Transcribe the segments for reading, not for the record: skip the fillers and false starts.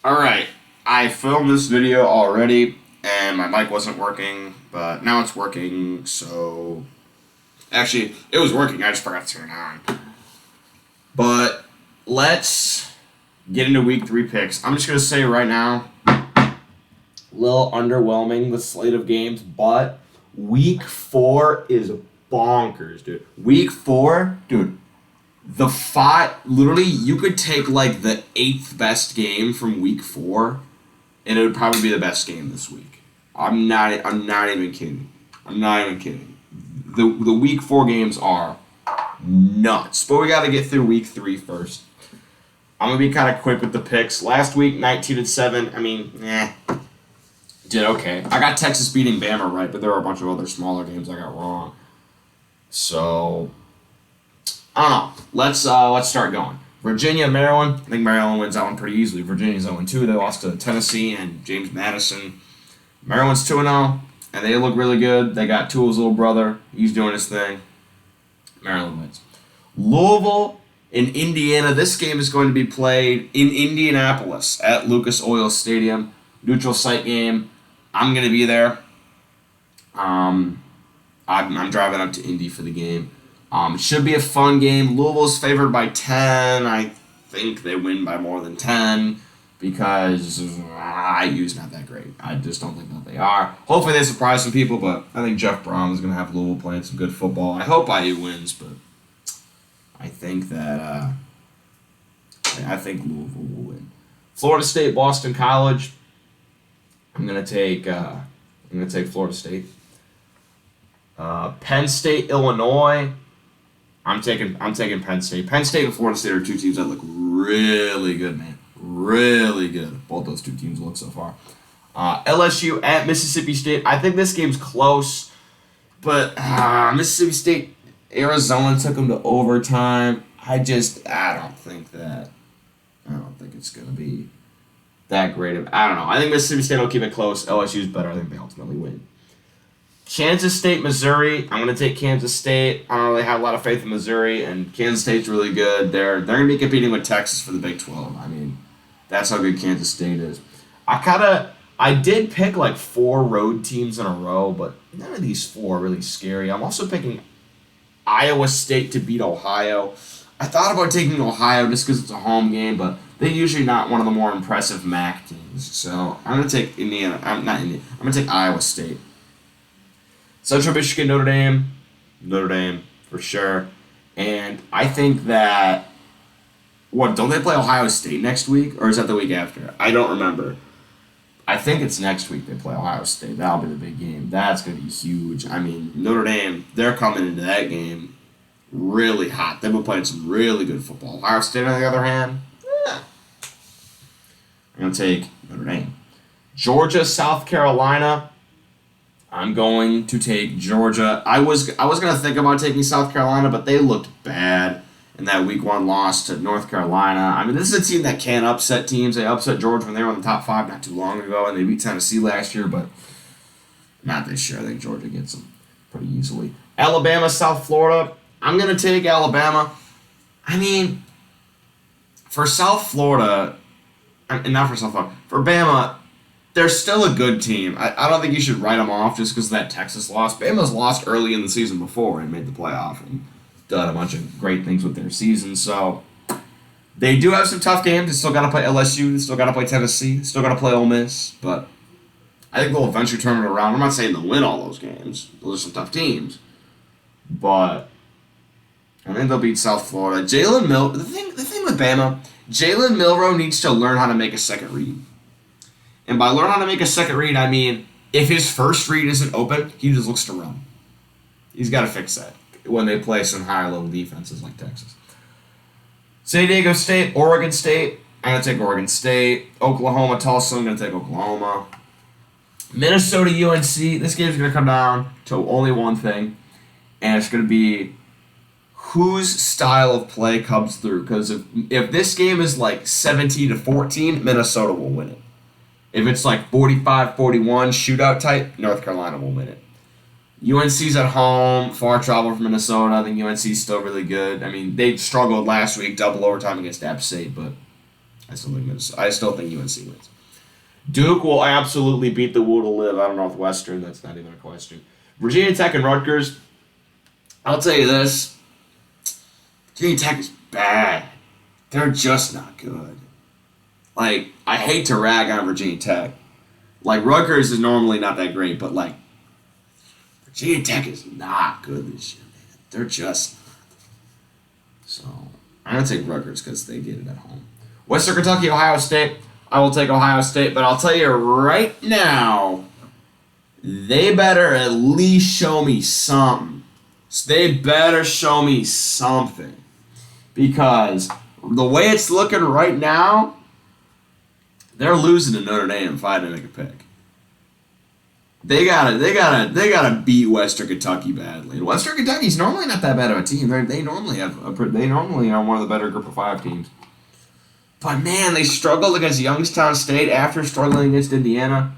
Alright, I filmed this video already and my mic wasn't working, but now it's working, so. Actually, it was working, I just forgot to turn it on. But let's get into week 3 picks. I'm just going to say right now, a little underwhelming, the slate of games, but week 4 is bonkers, dude. Week 4, dude. Literally, you could take like the 8th best game from week 4, and it would probably be the best game this week. I'm not even kidding. I'm not even kidding. The week 4 games are nuts. But we got to get through week 3 first. I'm gonna be kind of quick with the picks. Last week, 19-7. I mean, did okay. I got Texas beating Bama right, but there were a bunch of other smaller games I got wrong. So I don't know. Let's start going. Virginia, Maryland. I think Maryland wins that one pretty easily. Virginia's 0-2. They lost to Tennessee and James Madison. Maryland's 2-0, and they look really good. They got Tua's little brother. He's doing his thing. Maryland wins. Louisville in Indiana. This game is going to be played in Indianapolis at Lucas Oil Stadium. Neutral site game. I'm going to be there. I'm driving up to Indy for the game. It should be a fun game. Louisville's favored by 10. I think they win by more than 10 because IU's not that great. I just don't think that they are. Hopefully they surprise some people, but I think Jeff Brohm is going to have Louisville playing some good football. I hope IU wins, but I think that I think Louisville will win. Florida State, Boston College. I'm gonna take Florida State. Penn State, Illinois. I'm taking Penn State. Penn State and Florida State are two teams that look really good, man. Really good. Both those two teams look so far. LSU at Mississippi State. I think this game's close, but Mississippi State, Arizona took them to overtime. I don't think it's gonna be that great of. I don't know. I think Mississippi State will keep it close. LSU's better. I think they ultimately win. Kansas State, Missouri. I'm going to take Kansas State. I don't really have a lot of faith in Missouri, and Kansas State's really good. They're going to be competing with Texas for the Big 12. I mean, that's how good Kansas State is. I did pick like 4 road teams in a row, but none of these 4 are really scary. I'm also picking Iowa State to beat Ohio. I thought about taking Ohio just because it's a home game, but they're usually not one of the more impressive MAC teams. So I'm going to take Indiana. I'm going to take Iowa State. Central Michigan, Notre Dame for sure. And I think that, don't they play Ohio State next week? Or is that the week after? I don't remember. I think it's next week they play Ohio State. That'll be the big game. That's going to be huge. I mean, Notre Dame, they're coming into that game really hot. They've been playing some really good football. Ohio State, on the other hand, I'm going to take Notre Dame. Georgia, South Carolina. I'm going to take Georgia. I was going to think about taking South Carolina, but they looked bad in that week 1 loss to North Carolina. I mean, this is a team that can upset teams. They upset Georgia when they were in the top 5 not too long ago, and they beat Tennessee last year, but not this year. I think Georgia gets them pretty easily. Alabama, South Florida. I'm going to take Alabama. I mean, for South Florida, and not for South Florida, for Bama, they're still a good team. I don't think you should write them off just because of that Texas loss. Bama's lost early in the season before and made the playoff and done a bunch of great things with their season. So they do have some tough games. They still got to play LSU. They still got to play Tennessee. They still got to play Ole Miss. But I think they'll eventually turn it around. I'm not saying they'll win all those games. Those are some tough teams. But I think they'll beat South Florida. The thing with Bama, Jalen Milroe needs to learn how to make a second read. And by learn how to make a second read, I mean, if his first read isn't open, he just looks to run. He's got to fix that when they play some higher-level defenses like Texas. San Diego State, Oregon State. I'm going to take Oregon State. Oklahoma, Tulsa. I'm going to take Oklahoma. Minnesota, UNC. This game's going to come down to only one thing, and it's going to be whose style of play comes through. Because if this game is like 17-14, Minnesota will win it. If it's like 45-41 shootout type, North Carolina will win it. UNC's at home, far travel from Minnesota. I think UNC's still really good. I mean, they struggled last week, double overtime against App State, but I still think UNC wins. Duke will absolutely beat the Will to live out of Northwestern. That's not even a question. Virginia Tech and Rutgers. I'll tell you this. Virginia Tech is bad. They're just not good. Like, I hate to rag on Virginia Tech. Like, Rutgers is normally not that great, but, like, Virginia Tech is not good this year, man. They're just not. So, I'm going to take Rutgers because they get it at home. Western Kentucky, Ohio State. I will take Ohio State, but I'll tell you right now, they better at least show me something. So they better show me something. Because the way it's looking right now, they're losing to Notre Dame if I had to make a pick. They gotta beat Western Kentucky badly. And Western Kentucky's normally not that bad of a team. They normally are one of the better Group of 5 teams. But man, they struggled against Youngstown State after struggling against Indiana.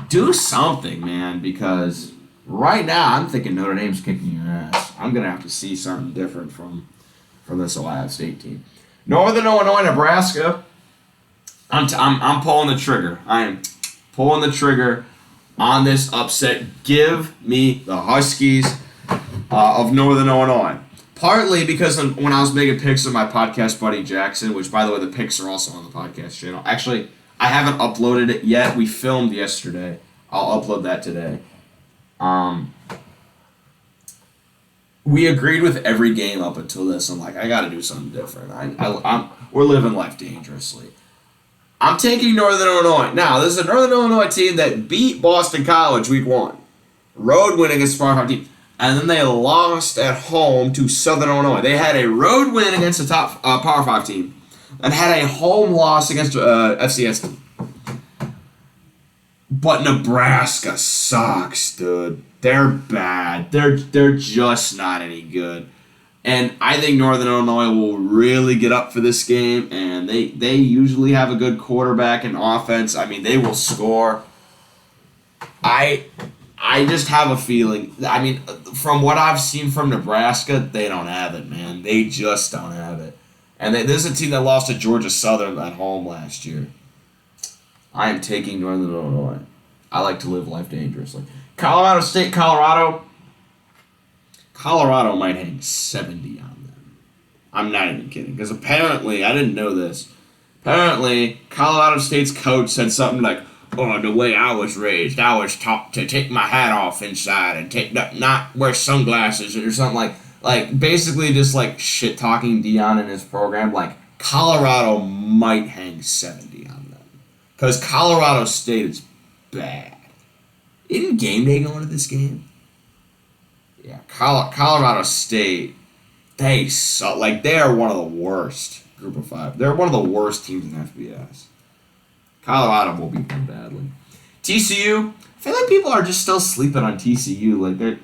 Do something, man, because right now I'm thinking Notre Dame's kicking your ass. I'm gonna have to see something different from this Ohio State team. Northern Illinois, Nebraska. I'm pulling the trigger. I am pulling the trigger on this upset. Give me the Huskies of Northern Illinois. Partly because when I was making picks with my podcast buddy Jackson, which, by the way, the picks are also on the podcast channel. Actually, I haven't uploaded it yet. We filmed yesterday. I'll upload that today. We agreed with every game up until this. I'm like, I got to do something different. We're living life dangerously. I'm taking Northern Illinois. Now, this is a Northern Illinois team that beat Boston College week 1. Road win against Power 5 team. And then they lost at home to Southern Illinois. They had a road win against a top Power 5 team and had a home loss against FCS team. But Nebraska sucks, dude. They're bad. They're just not any good. And I think Northern Illinois will really get up for this game, and they usually have a good quarterback and offense. I mean, they will score. I just have a feeling. I mean, from what I've seen from Nebraska, they don't have it, man. They just don't have it. And this is a team that lost to Georgia Southern at home last year. I am taking Northern Illinois. I like to live life dangerously. Colorado State, Colorado. Colorado might hang 70 on them. I'm not even kidding. Because apparently, I didn't know this. Apparently, Colorado State's coach said something like, "Oh, the way I was raised, I was taught to take my hat off inside and not wear sunglasses," or something like basically just like shit talking Dion in his program. Like, Colorado might hang 70 on them because Colorado State is bad. Isn't game day going to this game? Yeah, Colorado State, they suck. Like, they are one of the worst Group of 5. They're one of the worst teams in FBS. Colorado will beat them badly. TCU, I feel like people are just still sleeping on TCU. Like, they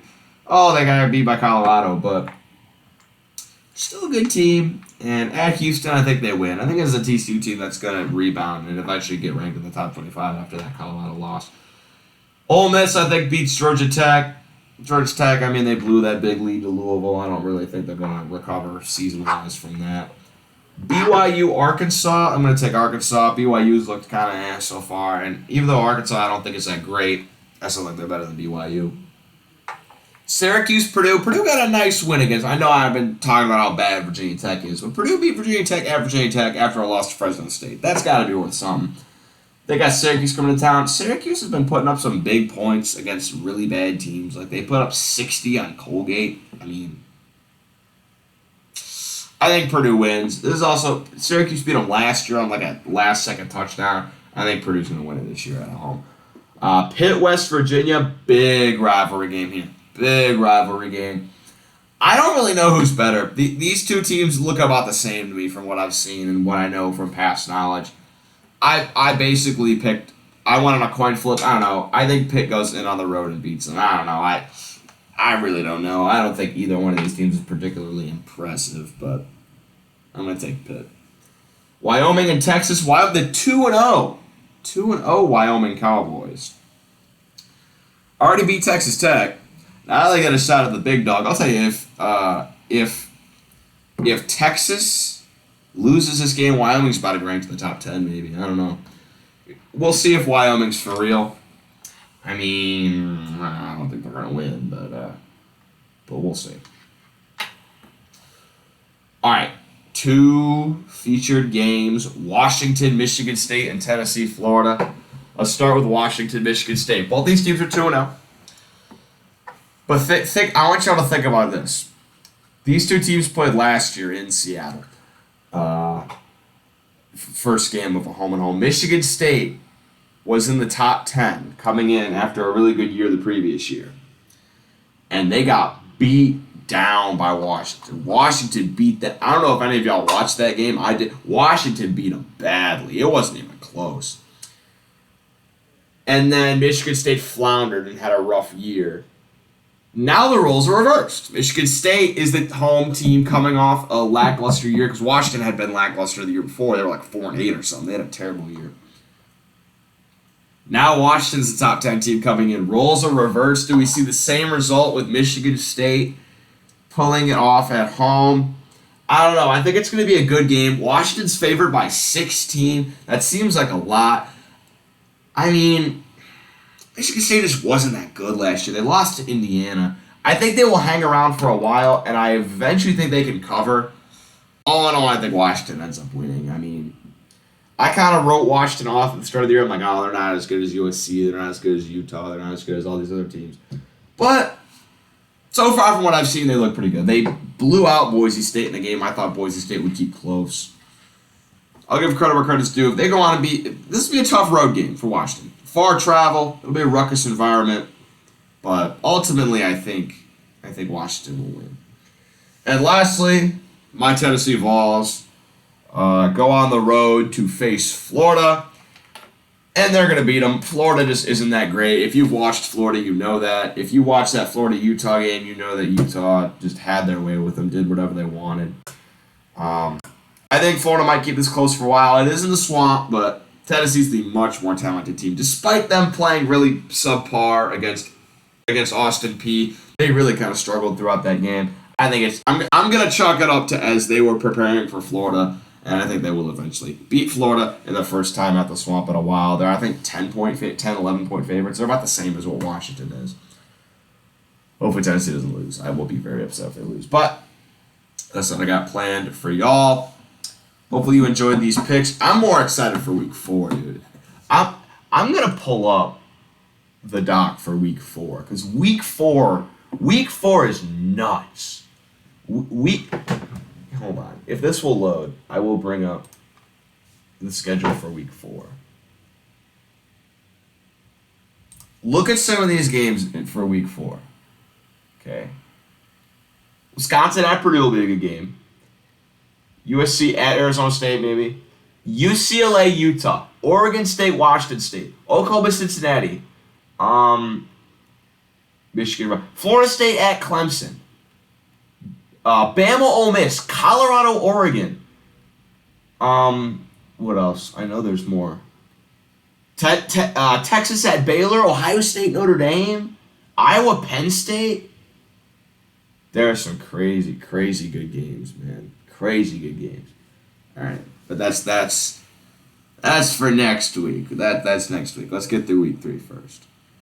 got beat by Colorado, but still a good team. And at Houston, I think they win. I think it's a TCU team that's going to rebound and eventually get ranked in the top 25 after that Colorado loss. Ole Miss, I think, beats Georgia Tech. Georgia Tech, I mean, they blew that big lead to Louisville. I don't really think they're going to recover season-wise from that. BYU, Arkansas, I'm going to take Arkansas. BYU's looked kind of ass so far, and even though Arkansas I don't think is that great, I still think they're better than BYU. Syracuse, Purdue. Purdue got a nice win against. I know I've been talking about how bad Virginia Tech is, but Purdue beat Virginia Tech after a loss to Fresno State. That's got to be worth something. They got Syracuse coming to town. Syracuse has been putting up some big points against really bad teams. Like, they put up 60 on Colgate. I mean, I think Purdue wins. This is also, Syracuse beat them last year on like a last-second touchdown. I think Purdue's going to win it this year at home. Pitt, West Virginia, big rivalry game here. Big rivalry game. I don't really know who's better. These two teams look about the same to me from what I've seen and what I know from past knowledge. I basically picked, I went on a coin flip. I don't know. I think Pitt goes in on the road and beats them. I don't know. I really don't know. I don't think either one of these teams is particularly impressive, but I'm going to take Pitt. Wyoming and Texas. The 2-0. 2-0 Wyoming Cowboys. Already beat Texas Tech. Now they get a shot at the big dog. I'll tell you, if Texas loses this game, Wyoming's about to be ranked in the top 10, maybe. I don't know. We'll see if Wyoming's for real. I mean, I don't think they're going to win, but we'll see. All right, 2 featured games, Washington, Michigan State, and Tennessee, Florida. Let's start with Washington, Michigan State. Both these teams are 2-0. But I want y'all to think about this. These 2 teams played last year in Seattle. First game of a home-and-home. Michigan State was in the top 10 coming in after a really good year the previous year. And they got beat down by Washington. Washington beat that. I don't know if any of y'all watched that game. I did. Washington beat them badly. It wasn't even close. And then Michigan State floundered and had a rough year. Now the roles are reversed. Michigan State is the home team coming off a lackluster year because Washington had been lackluster the year before. They were like 4-8 or something. They had a terrible year. Now Washington's the top 10 team coming in. Roles are reversed. Do we see the same result with Michigan State pulling it off at home? I don't know. I think it's going to be a good game. Washington's favored by 16. That seems like a lot. I mean, Michigan State just wasn't that good last year. They lost to Indiana. I think they will hang around for a while, and I eventually think they can cover. All in all, I think Washington ends up winning. I mean, I kind of wrote Washington off at the start of the year. I'm like, oh, they're not as good as USC. They're not as good as Utah. They're not as good as all these other teams. But so far from what I've seen, they look pretty good. They blew out Boise State in the game. I thought Boise State would keep close. I'll give credit where credit's due. If they go on and this will be a tough road game for Washington. Far travel. It'll be a ruckus environment. But ultimately, I think Washington will win. And lastly, my Tennessee Vols go on the road to face Florida, and they're going to beat them. Florida just isn't that great. If you've watched Florida, you know that. If you watched that Florida-Utah game, you know that Utah just had their way with them, did whatever they wanted. I think Florida might keep this close for a while. It is in the swamp, but Tennessee's the much more talented team. Despite them playing really subpar against Austin Peay, they really kind of struggled throughout that game. I think I'm going to chalk it up to as they were preparing for Florida, and I think they will eventually beat Florida in their first time at the Swamp in a while. They're, I think, 11-point favorites. They're about the same as what Washington is. Hopefully Tennessee doesn't lose. I will be very upset if they lose. But that's what I got planned for y'all. Hopefully you enjoyed these picks. I'm more excited for Week 4, dude. I'm going to pull up the doc for Week 4, because Week 4 is nuts. Hold on. If this will load, I will bring up the schedule for Week 4. Look at some of these games for Week 4. Okay. Wisconsin at Purdue will be a good game. USC at Arizona State, maybe. UCLA, Utah. Oregon State, Washington State. Oklahoma, Cincinnati. Michigan. Florida State at Clemson. Bama, Ole Miss. Colorado, Oregon. What else? I know there's more. Texas at Baylor. Ohio State, Notre Dame. Iowa, Penn State. There are some crazy, crazy good games, man. Crazy good games. All right, but that's for next week. That's next week. Let's get through Week 3 first.